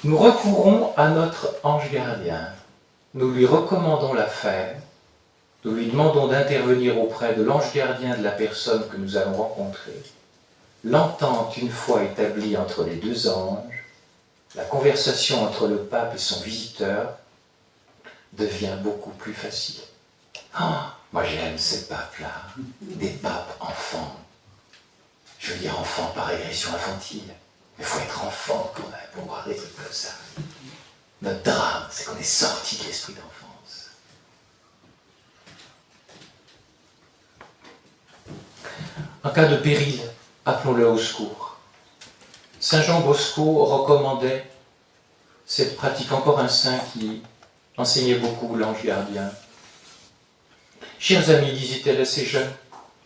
nous recourons à notre ange gardien. Nous lui recommandons l'affaire, nous lui demandons d'intervenir auprès de l'ange gardien de la personne que nous allons rencontrer. L'entente, une fois établie entre les deux anges, la conversation entre le pape et son visiteur devient beaucoup plus facile. Oh, moi j'aime ces papes-là, des papes enfants. Je veux dire enfants par régression infantile. Il faut être enfant quand même pour voir des trucs comme ça. Notre drame, c'est qu'on est sorti de l'esprit d'enfance. En cas de péril, appelons-le au secours. Saint Jean Bosco recommandait cette pratique, encore un saint qui enseignait beaucoup l'ange gardien. Chers amis, disait-elle à ces jeunes,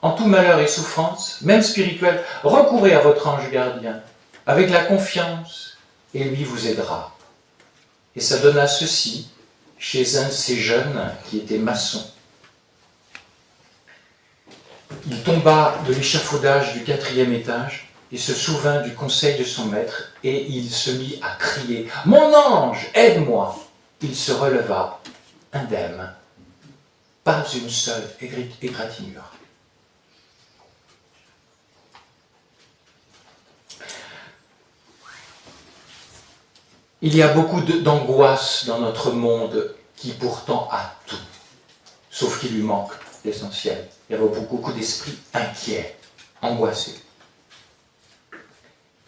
en tout malheur et souffrance, même spirituelle, recourez à votre ange gardien, avec la confiance, et lui vous aidera. Et ça donna ceci chez un de ces jeunes qui était maçon. Il tomba de l'échafaudage du 4e étage et se souvint du conseil de son maître et il se mit à crier « Mon ange, aide-moi » Il se releva, indemne, pas une seule égratignure. Il y a beaucoup d'angoisse dans notre monde qui pourtant a tout, sauf qu'il lui manque l'essentiel. Il y a beaucoup d'esprits inquiets, angoissés.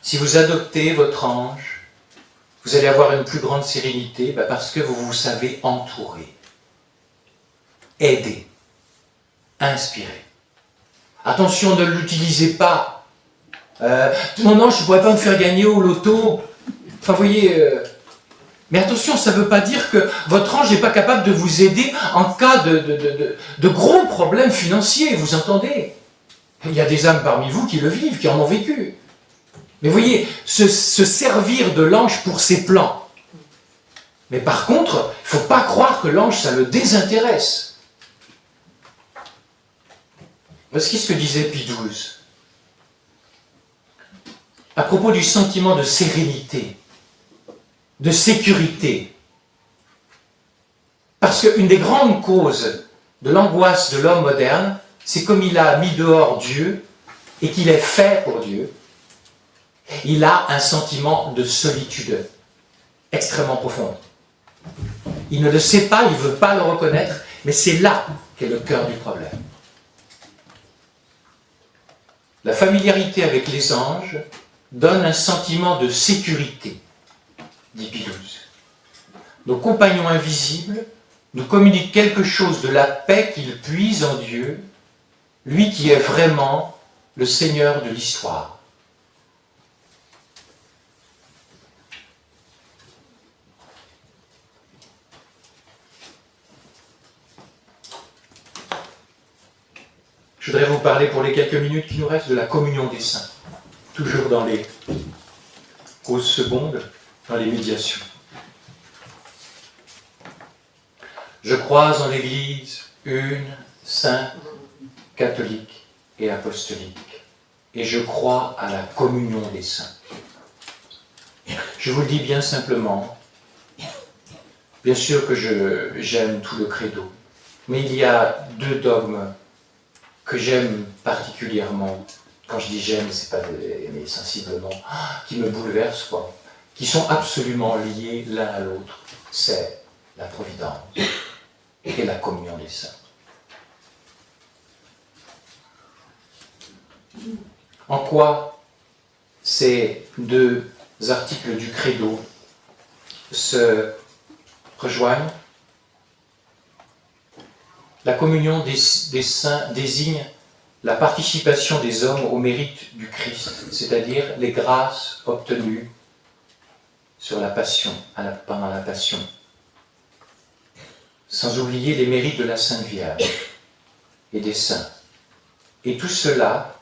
Si vous adoptez votre ange, vous allez avoir une plus grande sérénité parce que vous vous savez entourer, aider, inspirer. Attention, ne l'utilisez pas. Mon ange, je ne pourrais pas me faire gagner au loto. Enfin, vous voyez, mais attention, ça ne veut pas dire que votre ange n'est pas capable de vous aider en cas de gros problèmes financiers, vous entendez? Il y a des âmes parmi vous qui le vivent, qui en ont vécu. Mais vous voyez, se servir de l'ange pour ses plans. Mais par contre, il ne faut pas croire que l'ange, ça le désintéresse. Voici ce que disait Pie XII. À propos du sentiment de sérénité, de sécurité. Parce qu'une des grandes causes de l'angoisse de l'homme moderne, c'est comme il a mis dehors Dieu et qu'il est fait pour Dieu, il a un sentiment de solitude extrêmement profond. Il ne le sait pas, il ne veut pas le reconnaître, mais c'est là qu'est le cœur du problème. La familiarité avec les anges donne un sentiment de sécurité, dit Pie XII. Nos compagnons invisibles nous communiquent quelque chose de la paix qu'ils puisent en Dieu, lui qui est vraiment le Seigneur de l'histoire. Je voudrais vous parler pour les quelques minutes qui nous restent de la communion des saints, toujours dans les causes secondes, dans les médiations. Je crois en l'Église une, sainte, catholique et apostolique, et je crois à la communion des saints. Je vous le dis bien simplement, bien sûr que j'aime tout le credo, mais il y a deux dogmes que j'aime particulièrement. Quand je dis j'aime, c'est pas aimer sensiblement, qui me bouleversent, quoi, qui sont absolument liés l'un à l'autre. C'est la providence et la communion des saints. En quoi ces deux articles du credo se rejoignent? La communion des saints désigne la participation des hommes au mérite du Christ, c'est-à-dire les grâces obtenues sur la passion, pendant la passion. Sans oublier les mérites de la Sainte Vierge et des saints. Et tout cela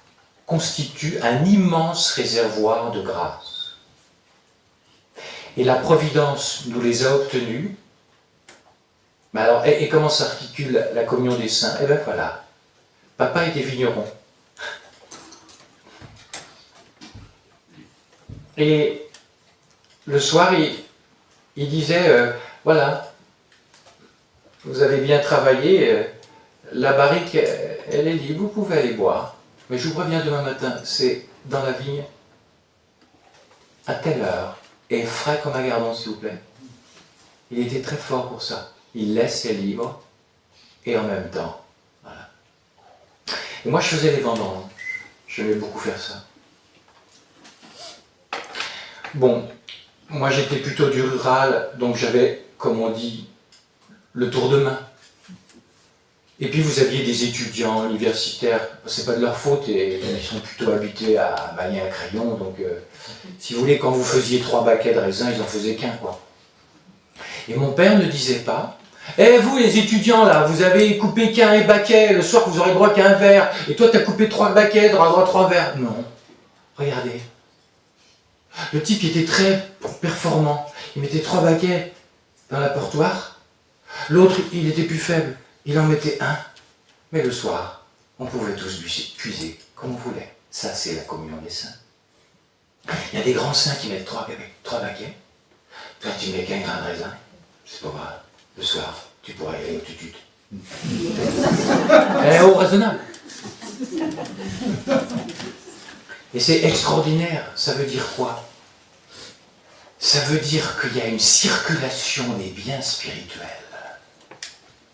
constituent un immense réservoir de grâce. Et la Providence nous les a obtenus. Mais alors, et comment s'articule la communion des saints? Eh bien voilà, papa était vigneron. Et le soir, il disait, voilà, vous avez bien travaillé, la barrique, elle est libre, vous pouvez aller boire. Mais je vous préviens demain matin, c'est dans la vigne, à telle heure, et frais comme un gardon, s'il vous plaît. Il était très fort pour ça. Il laissait libre, et en même temps, voilà. Et moi, je faisais les vendanges. J'aimais beaucoup faire ça. Bon, moi j'étais plutôt du rural, donc j'avais, comme on dit, le tour de main. Et puis vous aviez des étudiants universitaires, c'est pas de leur faute, et ils sont plutôt habitués à manier un crayon, donc si vous voulez, quand vous faisiez 3 baquets de raisin, ils en faisaient qu'un, quoi. Et mon père ne disait pas, eh vous les étudiants là, vous avez coupé qu'un baquet, le soir vous aurez droit qu'à un verre, et toi tu as coupé 3 baquets, tu auras droit à 3 verres. Non, regardez. Le type était très performant, il mettait 3 baquets dans la portoire, l'autre il était plus faible, il en mettait 1, mais le soir, on pouvait tous puiser comme on voulait. Ça, c'est la communion des saints. Il y a des grands saints qui mettent 3 baquets, toi tu mets qu'un grain de raisin, c'est pas grave, le soir, tu pourras y aller au tutut. Elle est au raisonnable. Et c'est extraordinaire, ça veut dire quoi? Ça veut dire qu'il y a une circulation des biens spirituels.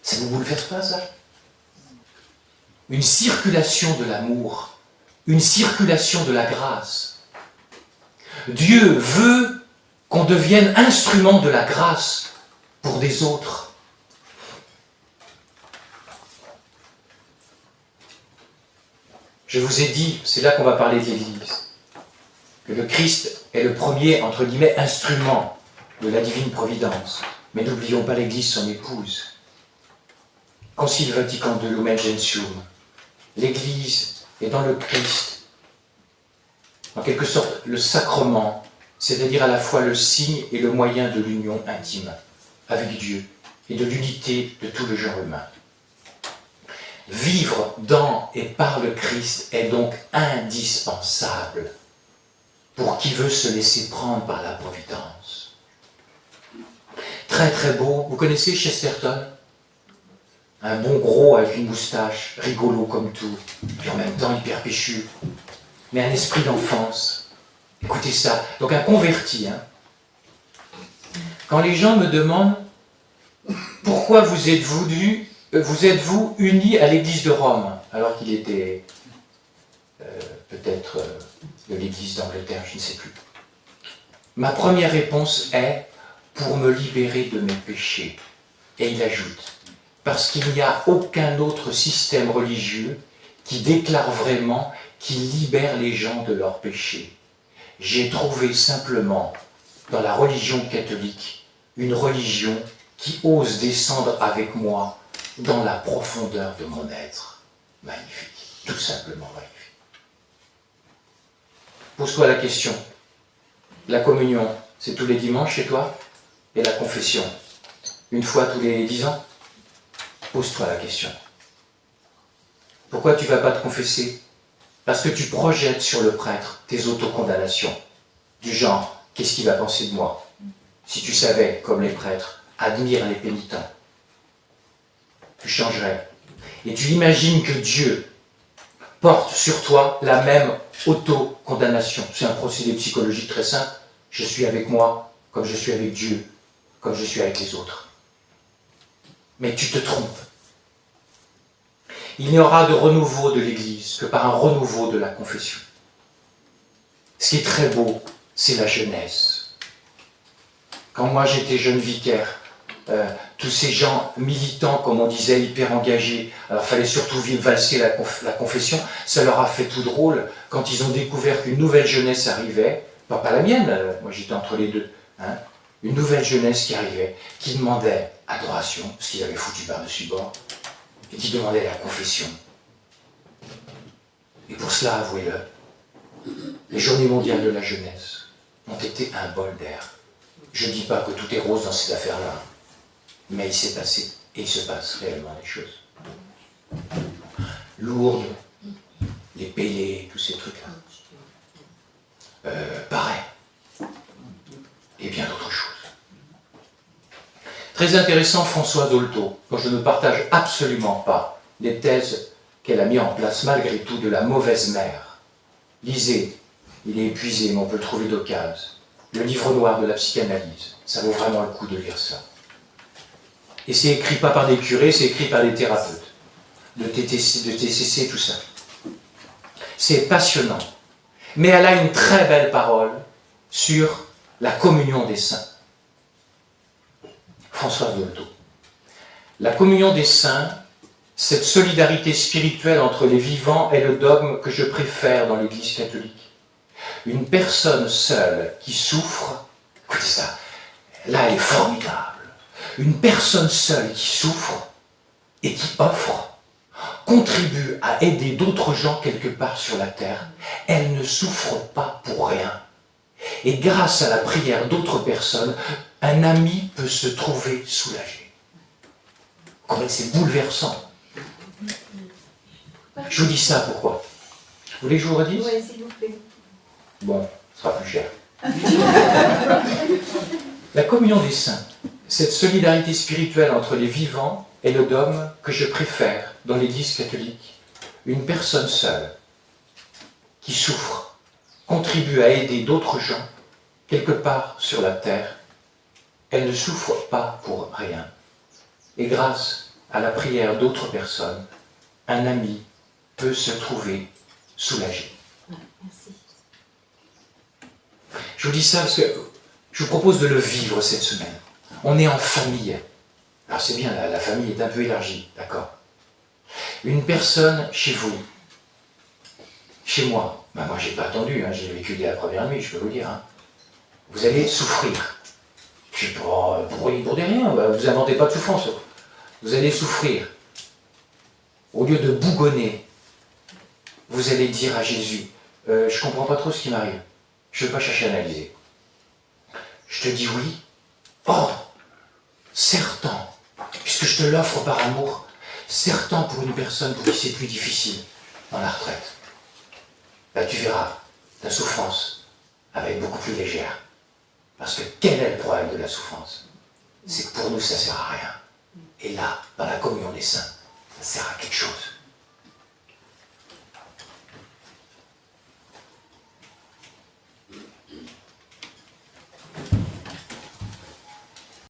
Ça ne vous bouleverse pas, ça? Une circulation de l'amour, une circulation de la grâce. Dieu veut qu'on devienne instrument de la grâce pour des autres. Je vous ai dit, c'est là qu'on va parler de l'Église, que le Christ est le premier, entre guillemets, instrument de la divine providence. Mais n'oublions pas l'Église, son épouse. Concile Vatican II, Lumen Gentium. L'Église est dans le Christ, en quelque sorte le sacrement, c'est-à-dire à la fois le signe et le moyen de l'union intime avec Dieu et de l'unité de tout le genre humain. Vivre dans et par le Christ est donc indispensable pour qui veut se laisser prendre par la providence. Très très beau, vous connaissez Chesterton? Un bon gros avec une moustache, rigolo comme tout, puis en même temps hyper péchu, mais un esprit d'enfance. Écoutez ça, donc un converti. Hein. Quand les gens me demandent pourquoi vous êtes-vous unis à l'Église de Rome, alors qu'il était peut-être de l'Église d'Angleterre, je ne sais plus. Ma première réponse est pour me libérer de mes péchés. Et il ajoute, parce qu'il n'y a aucun autre système religieux qui déclare vraiment qu'il libère les gens de leurs péchés. J'ai trouvé simplement dans la religion catholique une religion qui ose descendre avec moi dans la profondeur de mon être. Magnifique, tout simplement magnifique. Pose-toi la question. La communion, c'est tous les dimanches chez toi? Et la confession, une fois tous les 10 ans? Pose-toi la question. Pourquoi tu ne vas pas te confesser? Parce que tu projettes sur le prêtre tes autocondamnations. Du genre, qu'est-ce qu'il va penser de moi? Si tu savais, comme les prêtres, admire les pénitents, tu changerais. Et tu imagines que Dieu porte sur toi la même autocondamnation. C'est un procédé psychologique très simple. Je suis avec moi comme je suis avec Dieu, comme je suis avec les autres. Mais tu te trompes. Il n'y aura de renouveau de l'Église que par un renouveau de la confession. Ce qui est très beau, c'est la jeunesse. Quand moi j'étais jeune vicaire, tous ces gens militants, comme on disait, hyper engagés, alors il fallait surtout valser la confession, ça leur a fait tout drôle quand ils ont découvert qu'une nouvelle jeunesse arrivait, pas la mienne, moi j'étais entre les deux, hein, une nouvelle jeunesse qui arrivait, qui demandait adoration, parce qu'ils avaient foutu par-dessus bord, et qui demandait la confession. Et pour cela, avouez-le, les Journées mondiales de la jeunesse ont été un bol d'air. Je ne dis pas que tout est rose dans cette affaire-là, mais il s'est passé, et il se passe réellement des choses. Lourdes, les Pélés, tous ces trucs-là. Pareil. Et bien d'autres choses. Très intéressant, Françoise Dolto, dont je ne partage absolument pas les thèses qu'elle a mis en place malgré tout de la mauvaise mère. Lisez, il est épuisé, mais on peut le trouver d'occasion. Le livre noir de la psychanalyse, ça vaut vraiment le coup de lire ça. Et c'est écrit pas par des curés, c'est écrit par des thérapeutes, de TCC, tout ça. C'est passionnant. Mais elle a une très belle parole sur la communion des saints. Françoise Dolto. La communion des saints, cette solidarité spirituelle entre les vivants est le dogme que je préfère dans l'Église catholique. Une personne seule qui souffre, écoutez ça, là elle est formidable. Une personne seule qui souffre et qui offre, contribue à aider d'autres gens quelque part sur la terre. Elle ne souffre pas pour rien. Et grâce à la prière d'autres personnes, un ami peut se trouver soulagé. C'est bouleversant. Je vous dis ça pourquoi? Vous voulez que je vous redise? Oui, s'il vous plaît. Bon, ce sera plus cher. La communion des saints, cette solidarité spirituelle entre les vivants est le dogme que je préfère dans l'Église catholique. Une personne seule qui souffre contribue à aider d'autres gens quelque part sur la terre. Elle ne souffre pas pour rien. Et grâce à la prière d'autres personnes, un ami peut se trouver soulagé. Merci. Je vous dis ça parce que je vous propose de le vivre cette semaine. On est en famille. Alors c'est bien, la famille est un peu élargie, d'accord? Une personne chez vous, chez moi, moi j'ai pas attendu, j'ai vécu dès la première nuit, je peux vous dire. Vous allez souffrir. Je ne sais pas, pour des rien, vous inventez pas de souffrance. Vous allez souffrir. Au lieu de bougonner, vous allez dire à Jésus, je ne comprends pas trop ce qui m'arrive. Je ne veux pas chercher à analyser. Je te dis oui. Oh, serre-t'en, puisque je te l'offre par amour, serre-t'en pour une personne pour qui c'est plus difficile dans la retraite. Là, tu verras ta souffrance va être beaucoup plus légère. Parce que quel est le problème de la souffrance? C'est que pour nous, ça ne sert à rien. Et là, dans la communion des saints, ça sert à quelque chose.